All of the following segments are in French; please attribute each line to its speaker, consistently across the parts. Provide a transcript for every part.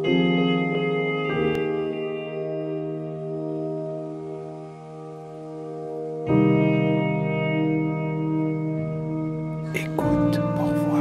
Speaker 1: Écoute pour voir.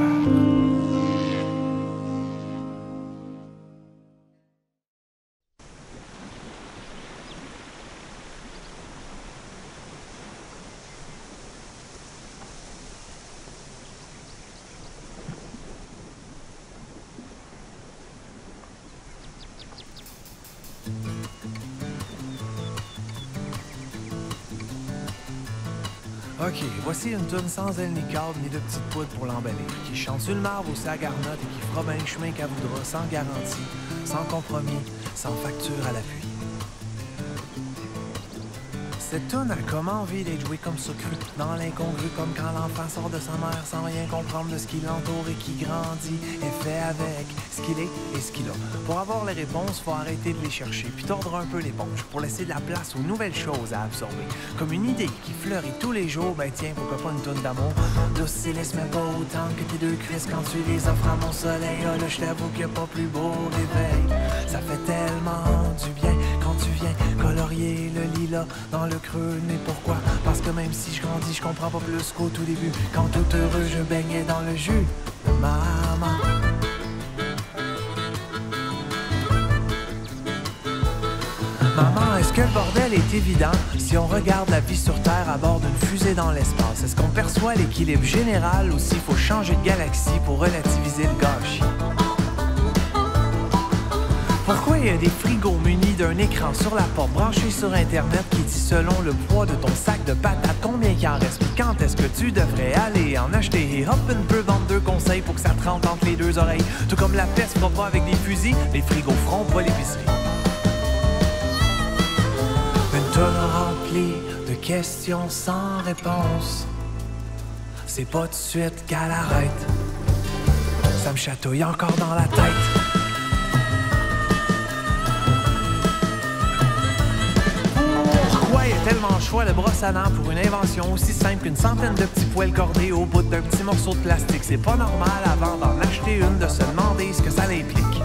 Speaker 1: Ok, voici une toune sans aile ni câble ni de petite poudre pour l'emballer, qui chante sur le marbre ou sa garnotte et qui fera bien le chemin qu'elle voudra, sans garantie, sans compromis, sans facture à l'appui. Cette toune a comme envie d'être jouée comme ça cru, dans l'incongru, comme quand l'enfant sort de sa mère sans rien comprendre de ce qui l'entoure et qui grandit et fait avec ce qu'il est et ce qu'il a. Pour avoir les réponses, faut arrêter de les chercher, puis tordre un peu l'éponge pour laisser de la place aux nouvelles choses à absorber. Comme une idée qui fleurit tous les jours, ben tiens, pourquoi pas une toune d'amour? Dociliste mais pas autant que tes deux cuisses quand tu les offres à mon soleil. Ah là, je t'avoue qu'il n'y a pas plus beau réveil. Ça fait tellement du bien quand tu viens colorier le lilas dans le creux, mais pourquoi? Parce que même si je grandis, je comprends pas plus qu'au tout début, quand tout heureux je baignais dans le jus de maman. Maman, est-ce que le bordel est évident si on regarde la vie sur Terre à bord d'une fusée dans l'espace? Est-ce qu'on perçoit l'équilibre général ou s'il faut changer de galaxie pour relativiser le gâchis? Pourquoi il y a des frigos munis d'un écran sur la porte branché sur Internet qui dit selon le poids de ton sac de patates combien il en reste? Puis quand est-ce que tu devrais aller en acheter? Et hop, une peu vendre deux conseils pour que ça te rentre entre les deux oreilles. Tout comme la peste fera pas avec des fusils, les frigos feront pas l'épicerie. Une tonne remplie de questions sans réponse. C'est pas tout de suite qu'elle arrête. Ça me chatouille encore dans la tête. Tellement de choix de brosse à dents pour une invention aussi simple qu'une centaine de petits poils cordés au bout d'un petit morceau de plastique. C'est pas normal avant d'en acheter une de se demander ce que ça implique.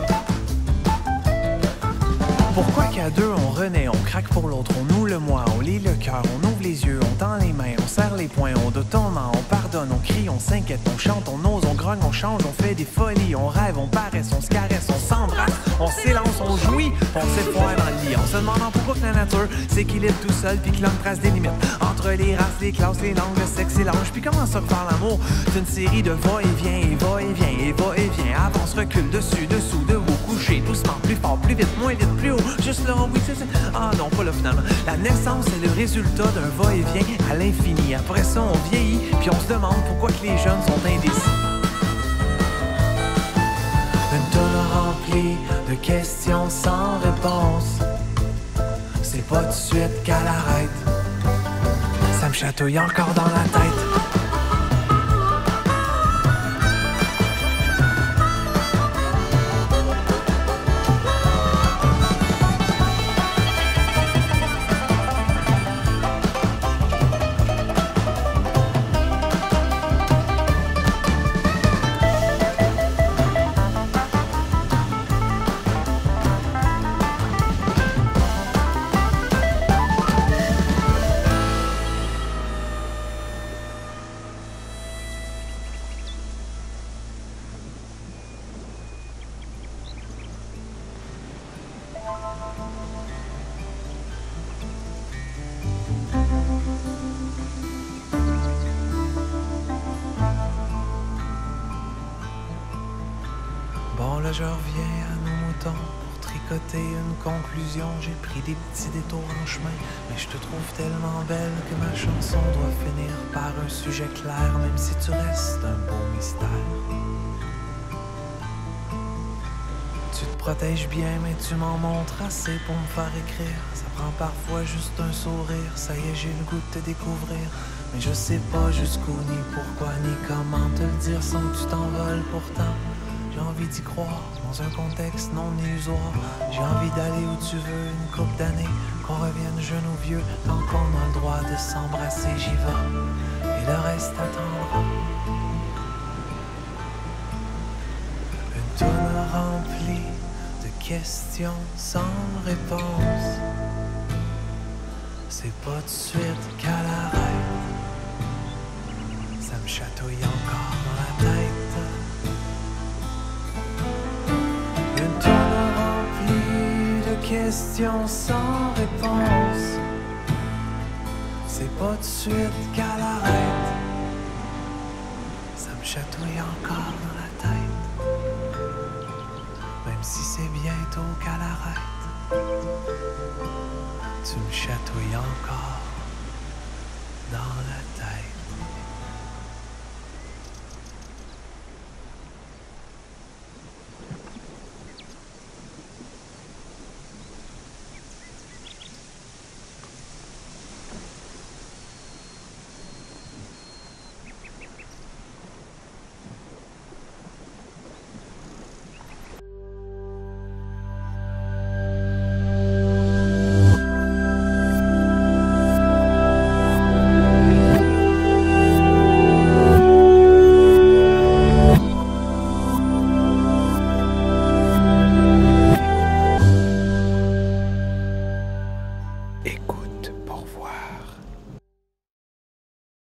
Speaker 1: Pourquoi qu'à deux on renaît, on craque pour l'autre, on noue le moi, on lit le cœur, on ouvre les yeux, on tend les mains, on serre les poings, on détonne, on pardonne, on crie, on s'inquiète, on chante, on ose, on grogne, on change, on fait des folies, on rêve, on paresse, on se caresse, on s'embrasse, on s'élance, on jouit, on s'effoire dans le lit, en se demandant pourquoi que la nature s'équilibre tout seul puis que l'homme trace des limites entre les races, les classes, les langues, le sexe et l'âge. Puis comment ça faire l'amour? C'est une série de va-et-vient, et va-et-vient, et va-et-vient, avance, recule, dessus, dessous, debout, couché, doucement, plus fort, plus vite, moins vite, plus haut, juste là, oui, c'est... Ah non, pas là finalement. La naissance est le résultat d'un va-et-vient à l'infini. Après ça, on vieillit, puis on se demande pourquoi que les jeunes sont indécis. Une tonne remplie de questions sans réponse. C'est pas tout de suite qu'elle arrête. Ça me chatouille encore dans la tête. Bon, là, je reviens à nos moutons pour tricoter une conclusion. J'ai pris des petits détours en chemin, mais je te trouve tellement belle que ma chanson doit finir par un sujet clair, même si tu restes un beau mystère. Tu te protèges bien, mais tu m'en montres assez pour me faire écrire. Ça prend parfois juste un sourire, ça y est, j'ai le goût de te découvrir. Mais je sais pas jusqu'où, ni pourquoi, ni comment te le dire sans que tu t'envoles pourtant. J'ai envie d'y croire, dans un contexte non illusoire. J'ai envie d'aller où tu veux, une couple d'années, qu'on revienne jeune ou vieux, tant qu'on a le droit de s'embrasser, j'y vais, et le reste attendra. Une tonne remplie de questions sans réponse. C'est pas tout de suite qu'à l'arrête. Ça me chatouille encore dans la tête. Une tonne remplie de questions sans réponse. C'est pas tout de suite qu'à l'arrête. Ça me chatouille encore dans la tête. Même si c'est bientôt qu'à l'arrête. Tu me chatouilles encore dans la tête.